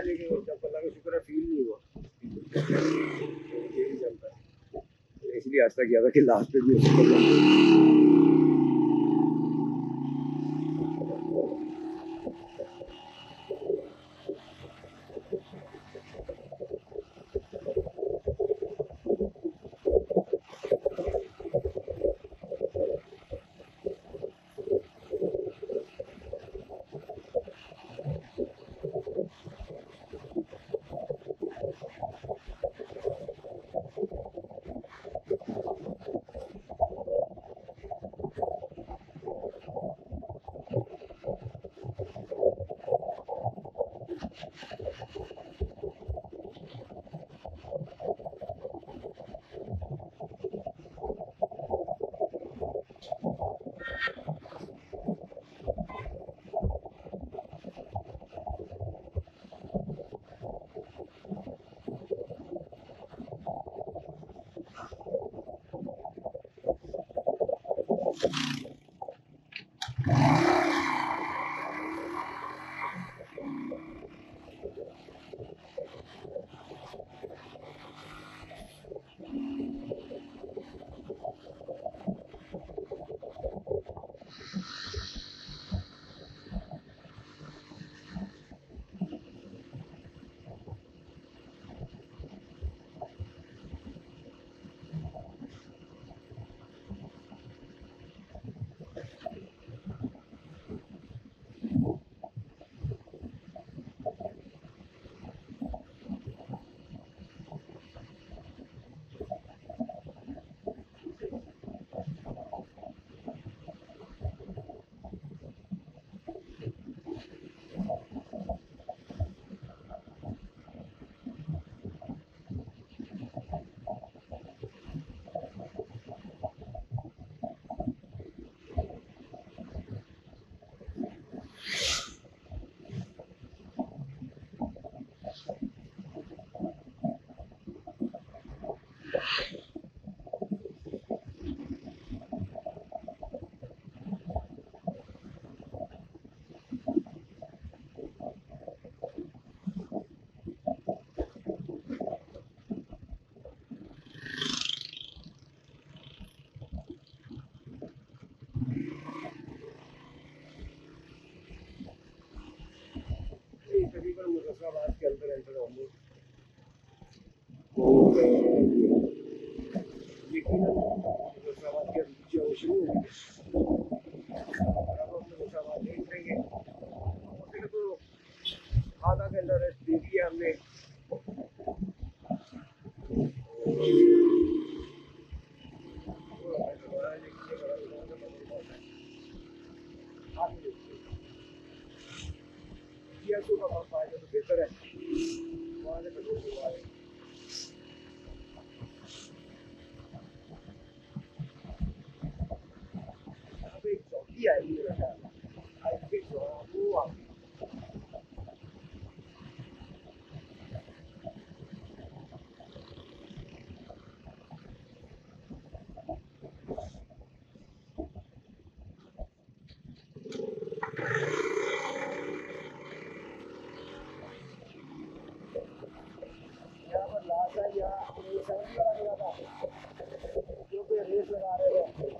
लेकिन जब अल्लाह का शुक्र है फील नहीं हुआ, यही चलता है, इसलिए आज तक किया था कि लास्ट पे भी तकरीबन मुजफ्फराबाद के अंदर एंटर होंगे लेकिन मुजफ्फराबाद के नीचे वो शुरू होंगे, अब हम मुजफ्फराबाद देखेंगे फिर तो आधा घंटा रेस्ट दे दिया हमने। का फायदा तो बेहतर है, वहाँ से पेट्रोल हुआ है। यहाँ पे एक चौकी आएगी मेरा ख्याल, आई थिंक वो आपकी यहाँ पर लाशा या लगा था जो कोई रेस लगा रहे थे।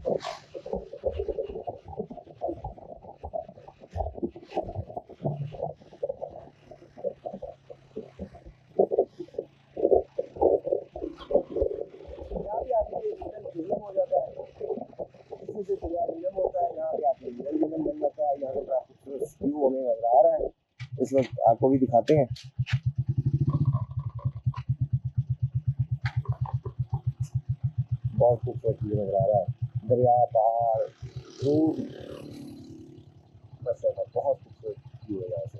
यहाँ भी आके रीजन फिल्म हो जाता है, इसी से फिल्म होता है, यहाँ पे आके रियल फिल्म बन जाता है। यहाँ पे बड़ा खूबसूरत व्यू हमें नजर आ रहा है, इस वक्त आपको भी दिखाते हैं। बहुत खूबसूरत व्यू नजर आ रहा है, दरिया, पहाड़, धूप, बस बहुत खूबसूरत व्यू है यहाँ से।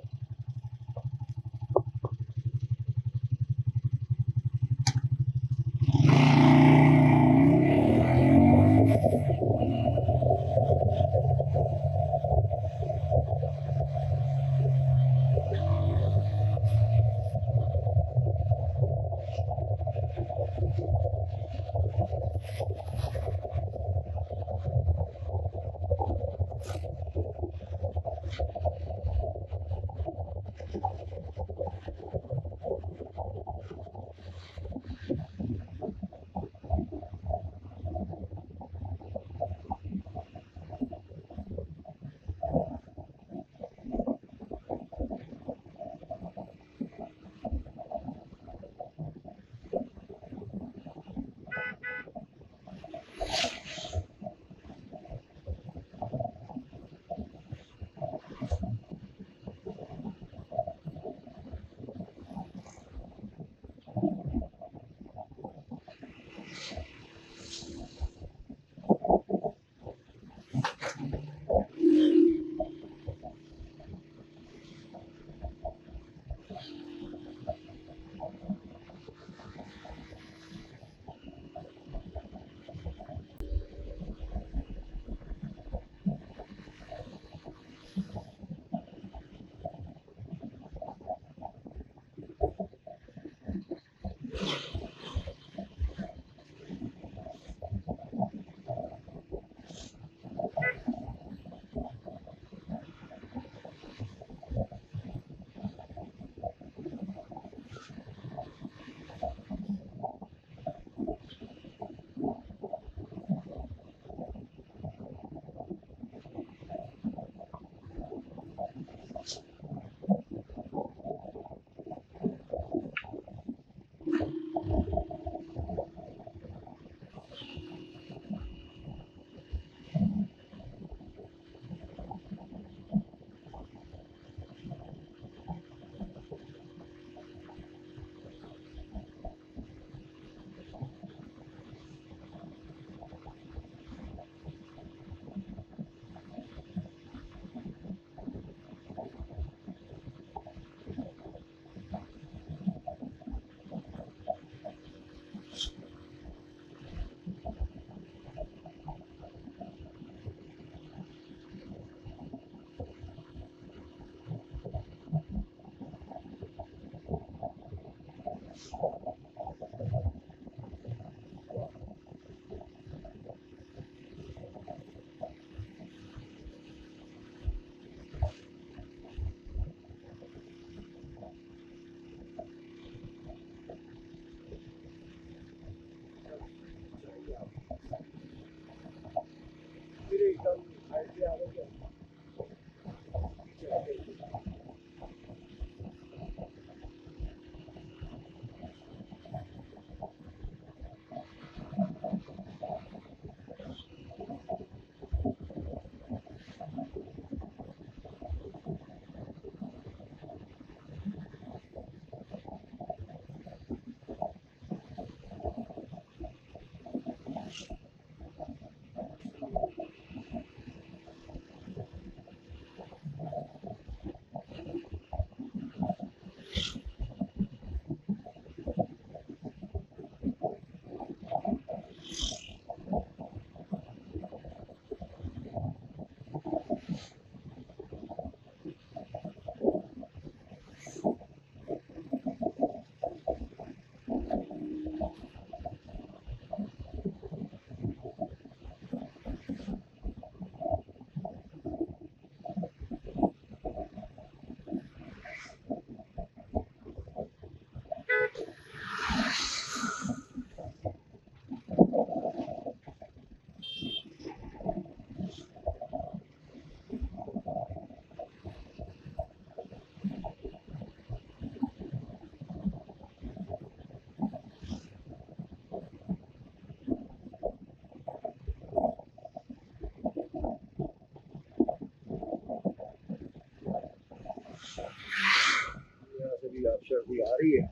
सर्दी आ रही है,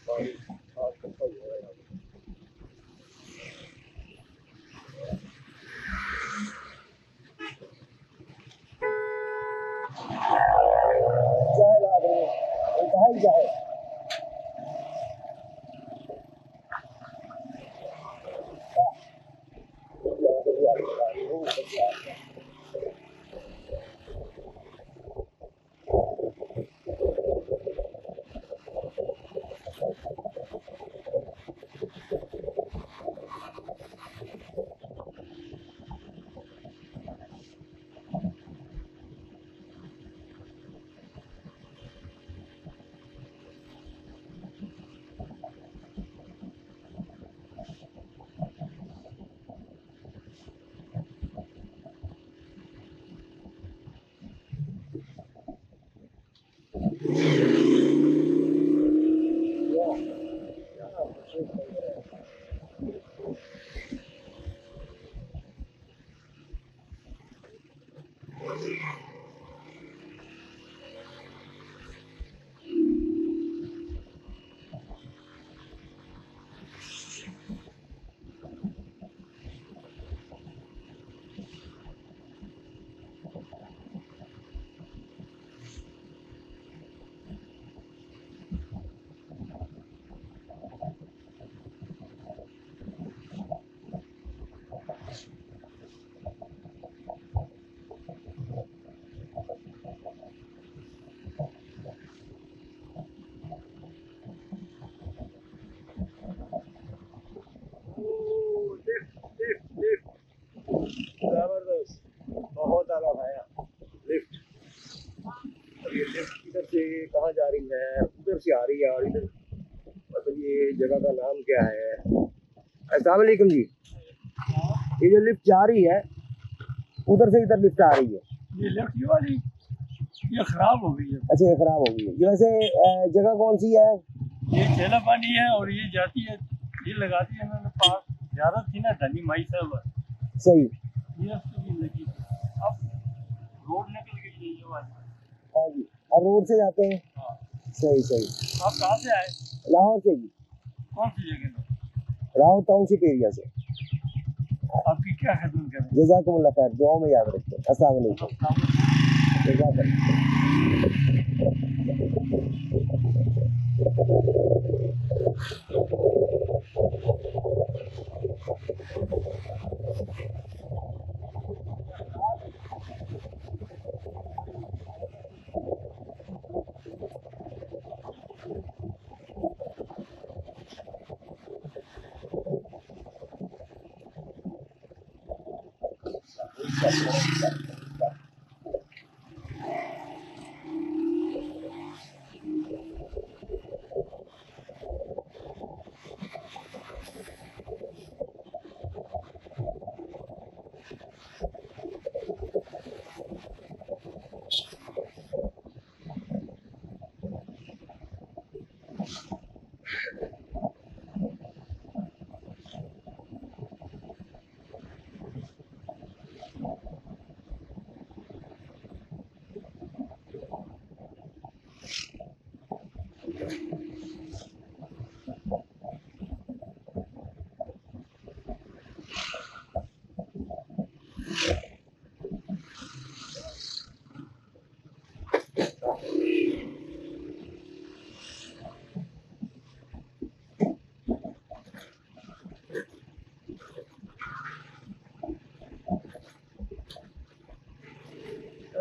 पानी हाथ खत्म हो रहा है। चाय ला रही है, कहाँ ही जाए। जबरदस्त, बहुत आला भाया लिफ्ट। अब ये लिफ्ट इधर से कहाँ जा रही है, उधर से आ रही है, और इधर मतलब ये जगह का नाम क्या है। अस्सलाम वालेकुम जी, ये जो लिफ्ट जा रही है उधर से इधर लिफ्ट आ रही है। ये लेफ्ट ये वाली ये खराब हो गई है। अच्छा, ये खराब हो गई है। ये वैसे जगह कौन सी है? ये चेला पानी है और ये जाती है, ये लगा दी है इन्होंने पास, ज्यादा थी ना धनी माई साहब, सही। ये उसको भी लगी। अब रोड निकल गई है ये वाली। हाँ जी, अब रोड से जाते हैं। हाँ। सही सही। आप कहाँ से आए? लाहौर से जी, कौन सी जगह से? लाहौर टाउनशिप एरिया से। आपकी क्या खिदमत करें? जज़ाकुमुल्लाह खैर, दुआ में याद रखें। अस्सलाम वालेकुम। जज़ाकल्लाह।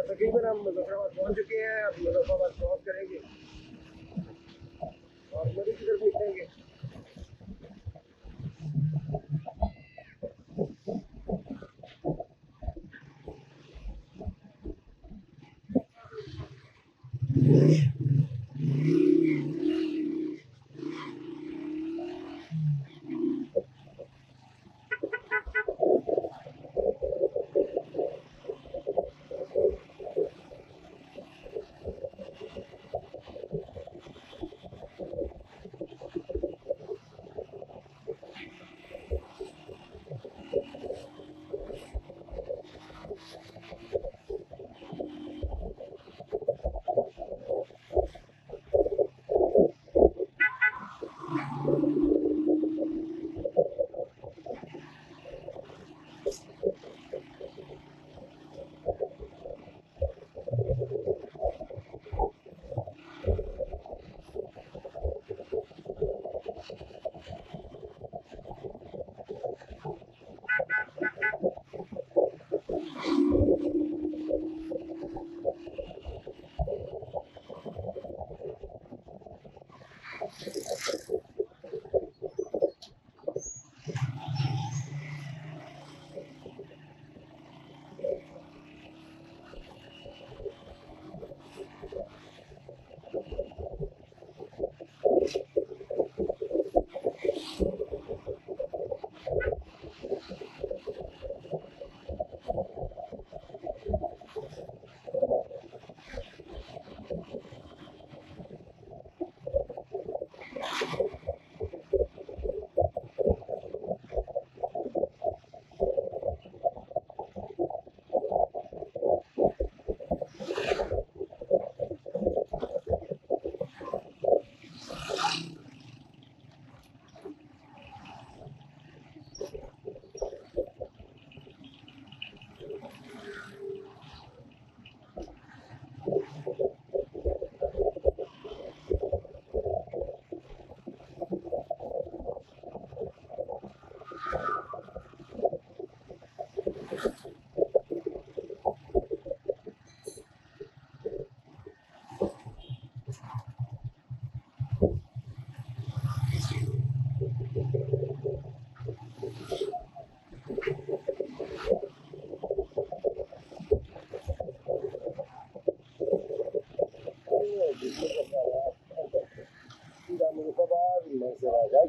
तकरीबन हम मुजफ्फराबाद पहुंच चुके हैं। अब मुजफ्फराबाद क्रॉस करेंगे और नदी की तरफ निकलेंगे।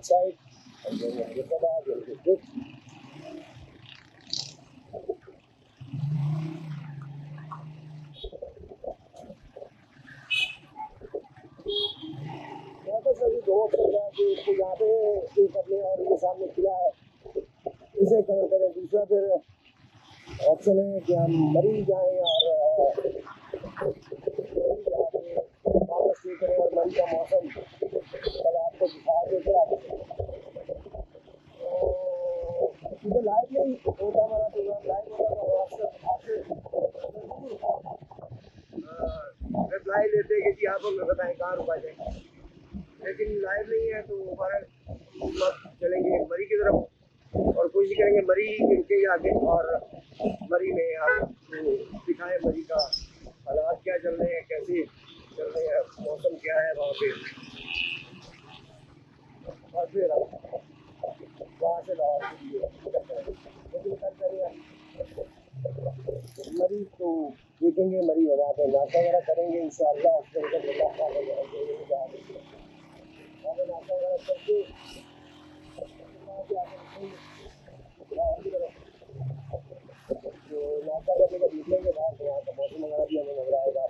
side and then Hyderabad will be good. यहाँ पर सभी दो ऑप्शन है कि इसको यहाँ पे ये कर लें और ये सामने किला है इसे कवर करें। दूसरा फिर ऑप्शन है कि हम मरी जाएं और मरी जाके वापस ये करें और मरी का मौसम कल आपको दिखा देते आगे। तो लाइव नहीं होता हमारा प्रोग्राम, लाइव होता तो आपसे रिप्लाई लेते कि जी आप हमें बताएं कहाँ रुका जाए, लेकिन लाइव नहीं है तो हमारा चलेंगे मरी की तरफ और कोशिश करेंगे मरी के आगे और मरी में आपको दिखाएं मरी का हालात क्या चल रहे हैं, कैसे चल रहे हैं, मौसम क्या है वहाँ पे, और फिर वहाँ से लाहौर के लिए लेकिन कल करें मरी तो देखेंगे मरी वहाँ पे नाश्ता वगैरह करेंगे इंशाअल्लाह। नाश्ता वगैरह करके जो नाश्ता करने का निकलेंगे बाहर तो वहाँ का मौसम वगैरह भी हमें नजर आएगा।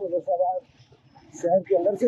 मुजफ्फराबाद शहर के अंदर से